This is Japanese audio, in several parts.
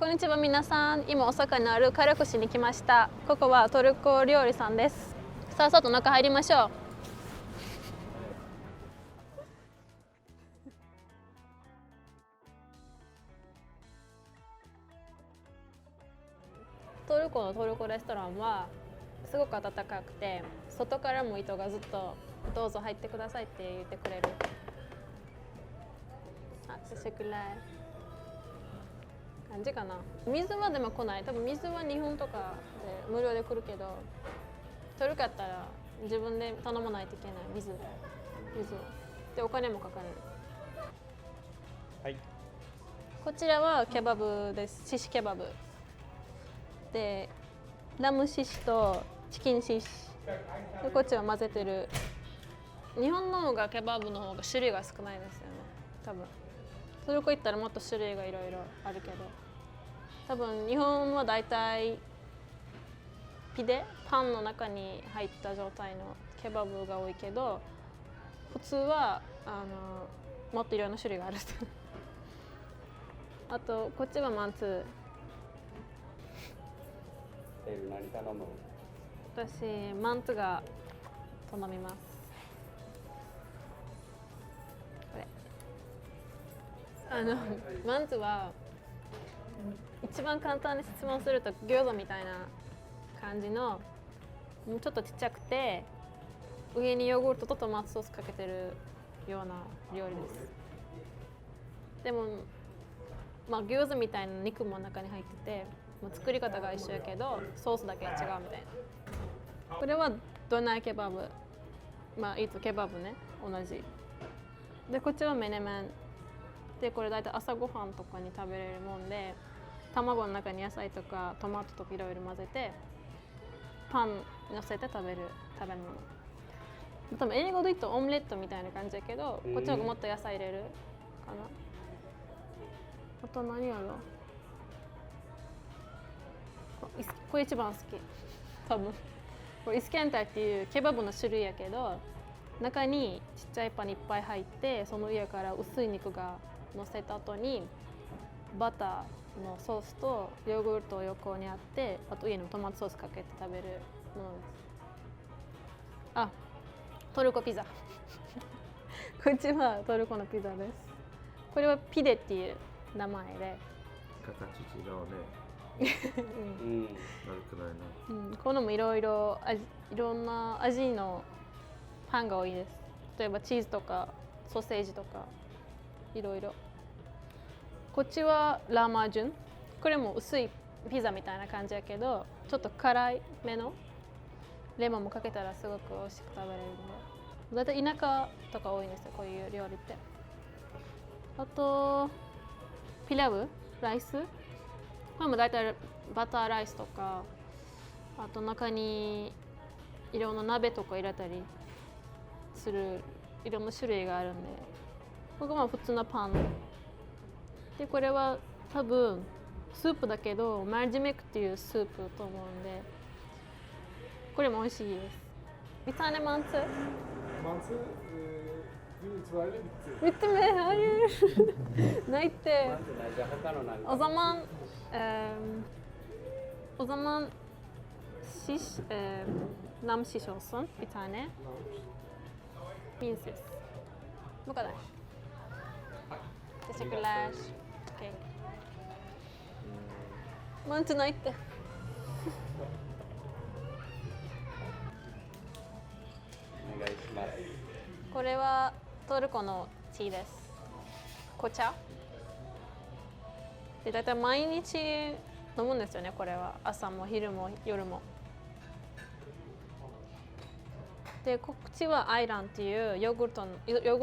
こんにちは皆さん。今大阪にあるカラクシに来ました。ここはトルコ料理さんです。さあさと中入りましょう。トルコのトルコレストランはすごく温かくて、外からも人がずっとどうぞ入ってくださいって言ってくれる。あ、teşekkürler感じかな。水はでも来ない。多分水は日本とかで無料で来るけど、トルコやったら自分で頼まないといけない。水でお金もかかる。はい。こちらはケバブです。シシケバブで、ラムシシとチキンシシで、こっちは混ぜてる。日本の方がケバブの方が種類が少ないですよね。多分トルコ行ったらもっと種類がいろいろあるけど、多分日本はだいたいピデパンの中に入った状態のケバブが多いけど、普通はもっといろんな種類があるあとこっちはマンツー。何頼む？私マンツが頼みます。これマンツは一番簡単に質問すると餃子みたいな感じの、もうちょっとちっちゃくて上にヨーグルトとトマトソースかけてるような料理です。でもまあ餃子みたいな肉も中に入ってて、もう作り方が一緒やけどソースだけ違うみたいな。これはドナーケバブ、まあいつケバブね、同じで、こっちはメネメンで、これ大体朝ごはんとかに食べれるもんで、卵の中に野菜とかトマトとかいろいろ混ぜてパン乗せて食べる食べ物。多分英語で言うとオムレットみたいな感じやけど、こっちの方がもっと野菜入れるかな。あと何やろ、これ一番好き多分。これイスケンタイっていうケバブの種類やけど、中にちっちゃいパンいっぱい入って、その上から薄い肉が乗せた後にバターのソースとヨーグルトを横にあって、あと上にトマトソースかけて食べるものです。あ、トルコピザこっちはトルコのピザです。これはピデっていう名前で形違うね。うん、悪くないな。うん、このもいろいろな味のパンが多いです。例えばチーズとかソーセージとかいろいろ。こっちはラーマージュン。これも薄いピザみたいな感じやけど、ちょっと辛いめのレモンもかけたらすごく美味しく食べれるんで、だいたい田舎とか多いんですよ、こういう料理って。あとピラウライス、これもだいたいバターライスとか、あと中にいろんな鍋とか入れたりするいろんな種類があるんで、ここは普通のパンで、これは多分スープだけどマルジメクっていうスープと思うんで、これも美味しいです。Bir tane mantı. Mantı gün itibariyle bitti. Bitti mi? Hayır. Neydi? まずね、じゃあ他のなんか。O zaman o zaman şiş nam şiş olsun bir tane. Pinsiz. Bu kadar. Teşekkürler. Okay. Mantı neydi? お願いします。これはトルコのティーです。紅茶で、だいたい毎日飲むんですよね。これは朝も昼も夜も。で、こっちはアイランっていうヨーグ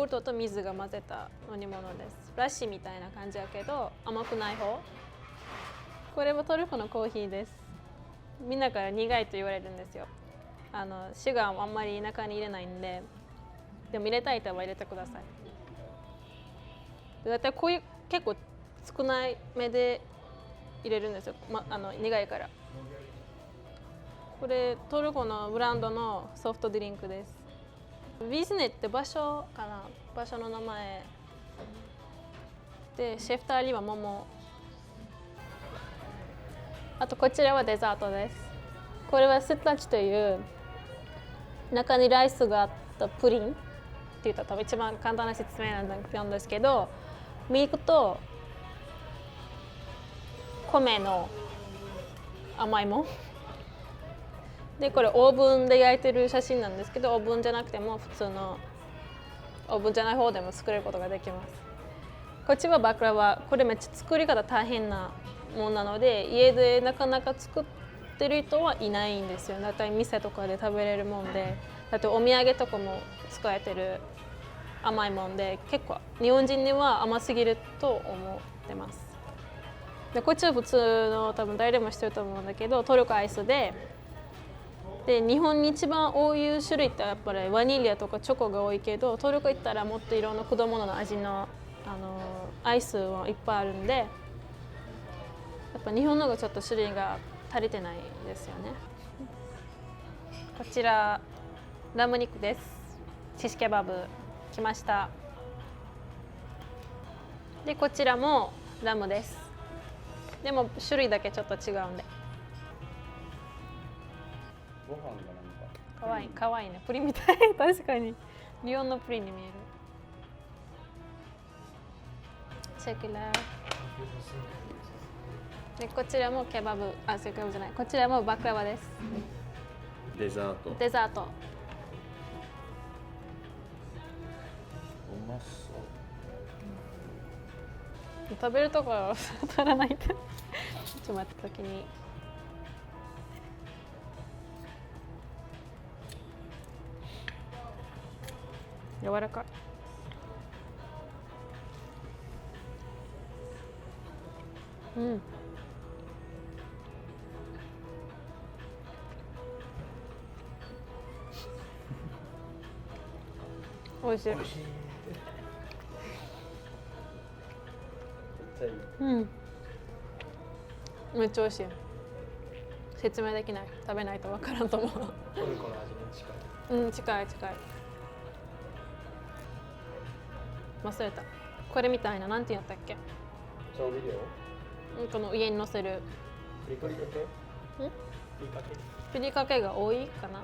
ルトと水が混ぜた飲み物です。ラッシーみたいな感じやけど甘くない方。これはトルコのコーヒーです。みんなから苦いと言われるんですよ。シュガーもあんまり中に入れないんで、でも入れたい人は入れてください。だいたいこういう結構少ないめで入れるんですよ、苦いから。これトルコのブランドのソフトドリンクです。ビズネって場所かな、場所の名前で、シェフターリは桃あとこちらはデザートです。これはスッラチという中にライスがあったプリンって言ったら多分一番簡単な説明なんですけど、ミルクと米の甘いもんで、これオーブンで焼いてる写真なんですけど、オーブンじゃなくても普通のオーブンじゃない方でも作れることができます。こっちはバクラワ、これめっちゃ作り方大変なものなので、家でなかなか作ってる人はいないんですよ。だいたい店とかで食べれるもんで、だってお土産とかも使えてる甘いもんで、結構日本人には甘すぎると思ってます。でこっちは普通の多分誰でも知ってると思うんだけど、トルコアイスで、日本に一番多い種類ってやっぱりバニリアとかチョコが多いけど、トルコ行ったらもっといろんな果物の味の、アイスはいっぱいあるんで、やっぱ日本の方がちょっと種類が足りてないですよね。こちらラム肉です。シシケバブ来ました。でこちらもラムです。でも種類だけちょっと違うんで。ご飯がなんかかわいい、かわいいね。プリンみたい。確かに日本のプリンに見える。シェキラー。でこちらもケバブ、ケバブじゃない、こちらもバクラワです。デザート。デザート。うまそう。食べるところ取らないと。ちょっと待った時に。柔らかい。うん。美味しい。めっちゃいい。うん。めっちゃ美味しい。説明できない。食べないとわからんと思う。トルコの味に近い。うん、近い近い。忘れた。これみたいな、なんて言ったっけ？調味料？この上に乗せる。ふりかけ？ん？ふりかけ？ふりかけが多いかな。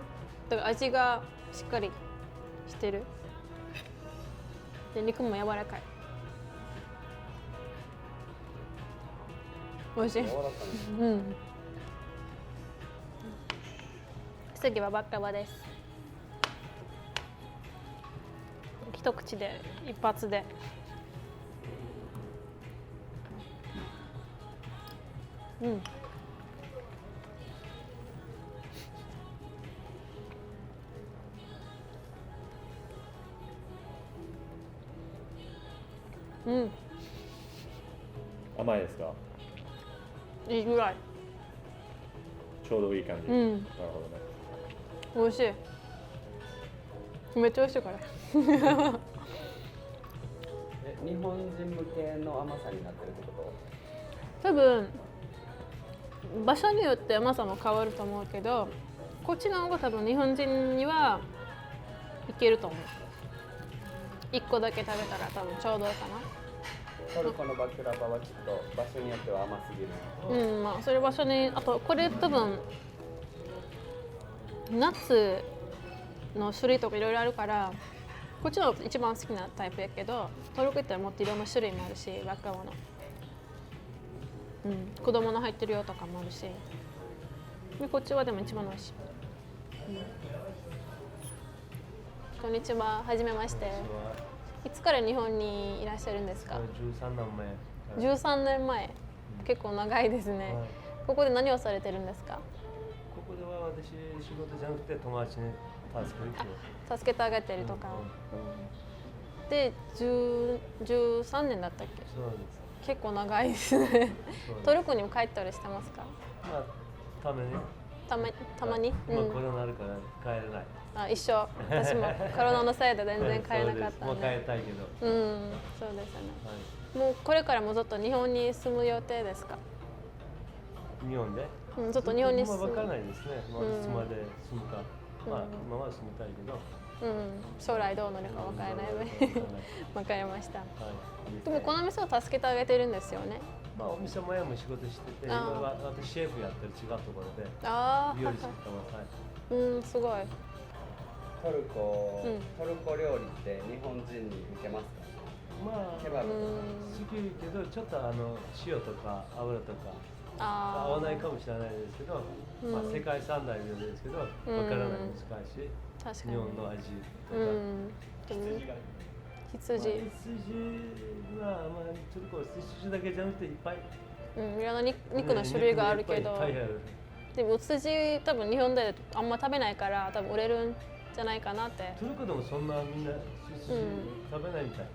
だから味がしっかりしてる。で、肉も柔らかい。美味しい。柔らかい。うん。次はバクラワです。一口で一発で。うん。うん。甘いですか？いいぐらい。ちょうどいい感じ。うん。なるほどね。美味しい。めっちゃ美味しいから。日本人向けの甘さになってるってこと？多分場所によって甘さも変わると思うけど、こっちの方が多分日本人にはいけると思う。1個だけ食べたら多分ちょうどいいかな。トルコのバクラバはちょっと場所によっては甘すぎる。うん、まあそれ場所に、あとこれ多分ナッツの種類とかいろいろあるから、こっちの一番好きなタイプやけど、トルコ行ったらもっといろんな種類もあるし、バクラワの、うん、子供の入ってるよとかもあるし、でこっちはでも一番美味しい。こんにちは、はじめまして。いつから日本にいらっしゃるんですか13年前。 13年前。結構長いですね。はい、ここで何をされてるんですか？ここでは私仕事じゃなくて友達に助けるけど。助けてあげてるとか。うんで、13年だったっけ？そうです。結構長いですね。そうですトルコにも帰ったりしてますか？まあ、ために。たまに、まあ、コロナあるから帰れない。あ、一緒。私もコロナのせいで全然帰れなかったもう帰りたいけど。うん、そうですね。はい、もうこれからもずっと日本に住む予定ですか？日本で。ずっと日本に住む。まあ、わからないですね。まあ、いつまで住むか。まあ、今は住みたいけど。将来どうなるかわからないので。わかりました。はい。でもこの店を助けてあげてるんですよね。まあお店前も仕事してて、今あーは私シェフやってる違うところでああ、料理してたの。はい。うん、すごい。トルコ、うんトルコ料理って日本人に受けますか？まあケバブとか。好きけどちょっと塩とか油とかあ合わないかもしれないですけど、うんまあ世界三大料理ですけど、わからない難しい。確かに。日本の味とか。うん。でも羊。羊はまあトルコは羊だけじゃなくていっぱい。うん、いろんな肉の種類があるけど、いっぱいある。でも羊多分日本であんま食べないから多分売れるんじゃないかなって。トルコでもそんなみんな羊食べないみたい。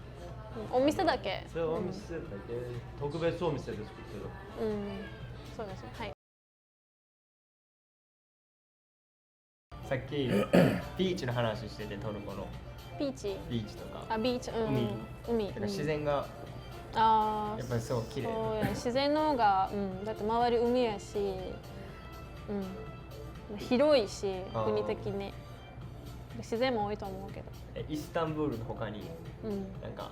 うん、お店だけ。それはお店だけ、特別お店で作ってる。うん、そうですね。はい。さっきビーチの話しててトルコのビーチ。ビーチとかあ、ビーチ。うん、海。だから自然がああ、やっぱりそう綺麗そうやね、自然の方が、うん、だって周り海やし、うん、広いしあー国的に自然も多いと思うけど、イスタンブールの他にうん、なんか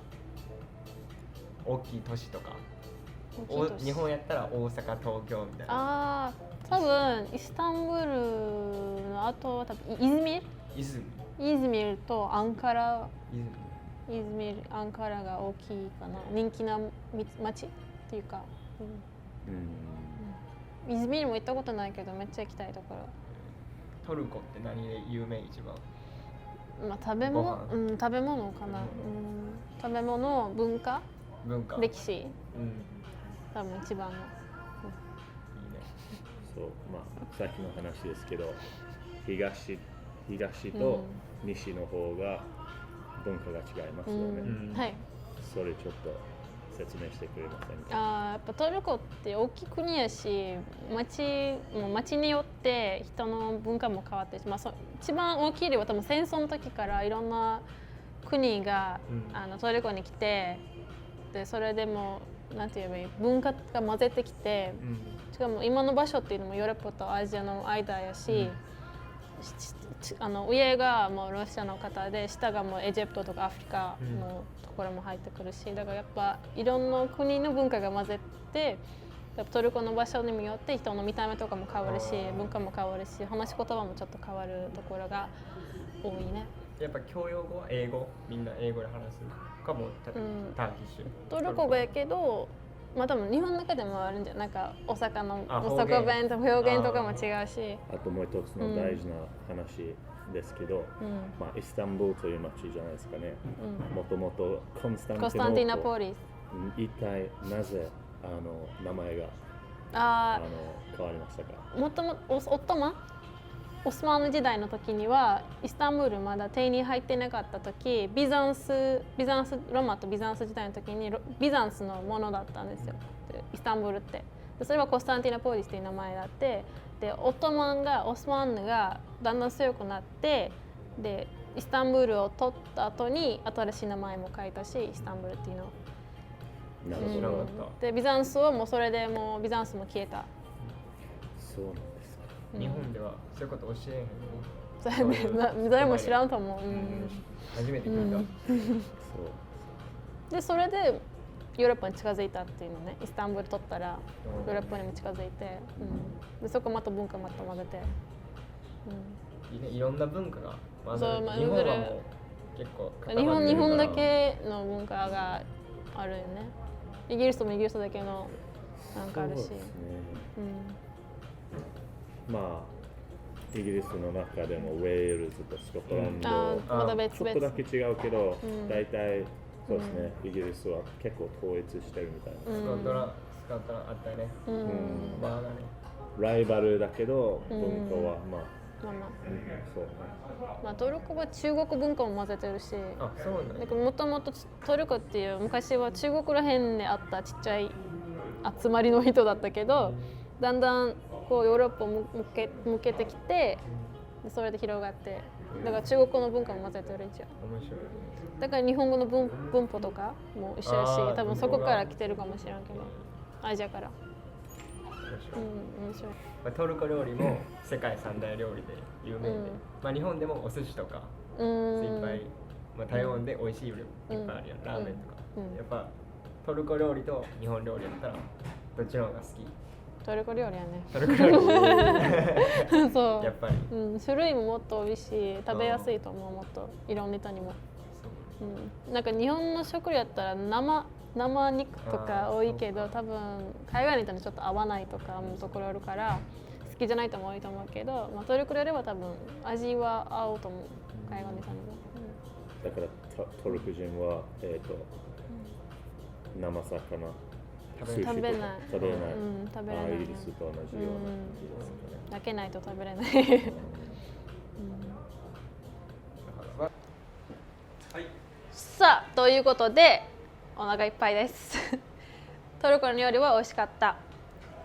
大きい都市とか大きい都市日本やったら大阪東京みたいなああ、多分イスタンブールの後は多分イズイズミルとアンカラムイズミルアンカラが大きいかな、人気な街っていうか、イズミルも行ったことないけどめっちゃ行きたいところ。トルコって何で有名一番まあ、食べ物、ご飯食べ物かな、食べ物、文化、文化歴史、うん多分一番の。いいねそう、まあ、さっきの話ですけど、東と西の方が文化が違いますよね。うんはい。それちょっと説明してくれませんか？やっぱトルコって大きい国やし、町によって人の文化も変わってしまあ、一番大きい例は多分戦争の時からいろんな国が、トルコに来て、でそれでもなんて言えばいい、文化が混ぜてきて、しかも今の場所っていうのもヨーロッパとアジアの間やし、上がもうロシアの方で下がもうエジプトとかアフリカのところも入ってくるし、だからやっぱいろんな国の文化が混ぜて、やっぱトルコの場所によって人の見た目とかも変わるし、文化も変わるし、話し言葉もちょっと変わるところが多いね。やっぱ教養語は英語みんな英語で話すかもターキッシュトルコ語やけど、まあ多分日本の中でもあるんじゃないか、大阪のあ大阪弁とか表現とかも違うし、あともう一つの大事な話ですけど、まあ、イスタンブールという街じゃないですかね。もともとコンスタンコスタンティナポリリス。一体なぜ名前が変わりましたか？もともとオスマン時代の時にはイスタンブールまだ手に入ってなかった時、ローマとビザンス時代の時にビザンスのものだったんですよ、イスタンブールって。でそれはコスタンティナポリスという名前だって、でオスマンがだんだん強くなって、でイスタンブールを取った後に新しい名前も変えたし、イスタンブールっていうの。なるほど。知らなかったでビザンスはもうそれでもうビザンスも消えた。そうなんですか。日本ではそういうこと教えへんそれで誰も知らんと思う。初めて聞いたそう。でそれでヨーロッパに近づいたっていうのね、イスタンブール取ったらヨーロッパにも近づいて、でそこまた文化また混ぜて、いいね、いろんな文化が混ざる。そうまあ日本はもう結構固まってるから日本だけの文化があるよね。イギリスもイギリスだけのなんかあるし、そうですね。まあイギリスの中でもウェールズとスコットランド、まだ別ちょっとだ々。け違うけど、大体そうですね、イギリスは結構統一してるみたいな。スカットランドあったよね。バーがね。ライバルだけど文化はまあ、そうね。まあトルコは中国文化も混ぜてるし、あ、そうなんだ。もともとトルコっていう昔は中国ら辺であったちっちゃい集まりの人だったけど、だんだんこうヨーロッパを向けてきて、でそれで広がって、だから中国の文化も混ぜてるじゃん。面白い。だから日本語の文法とかも一緒やし、多分そこから来てるかもしれんけど、アジアから。面白い。まあ、トルコ料理も世界三大料理で有名で、まあ日本でもお寿司とかいっぱい、まあ台湾で美味しい料理いっぱいあるやん、ラーメンとか。やっぱトルコ料理と日本料理やったらどっちの方が好き？トルコ料理やね。トルコ料理そうやっぱり、うん、種類ももっと多いし食べやすいと思う。もっといろんな人にも、なんか日本の食料やったら生肉とか多いけど、多分海外の人にちょっと合わないとかのところあるから好きじゃない人も多いと思うけど、トルコ料理は多分味は合うと思う、海外の人にも。だからトルコ人は、生魚食べ食べない、食べれない、食べれないイギリスと同じような感じですかね。焼けないと食べれない。さあということでお腹いっぱいです。トルコの料理は美味しかった。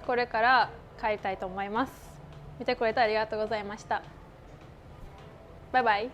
これから帰りたいと思います。見てくれてありがとうございました。バイバイ。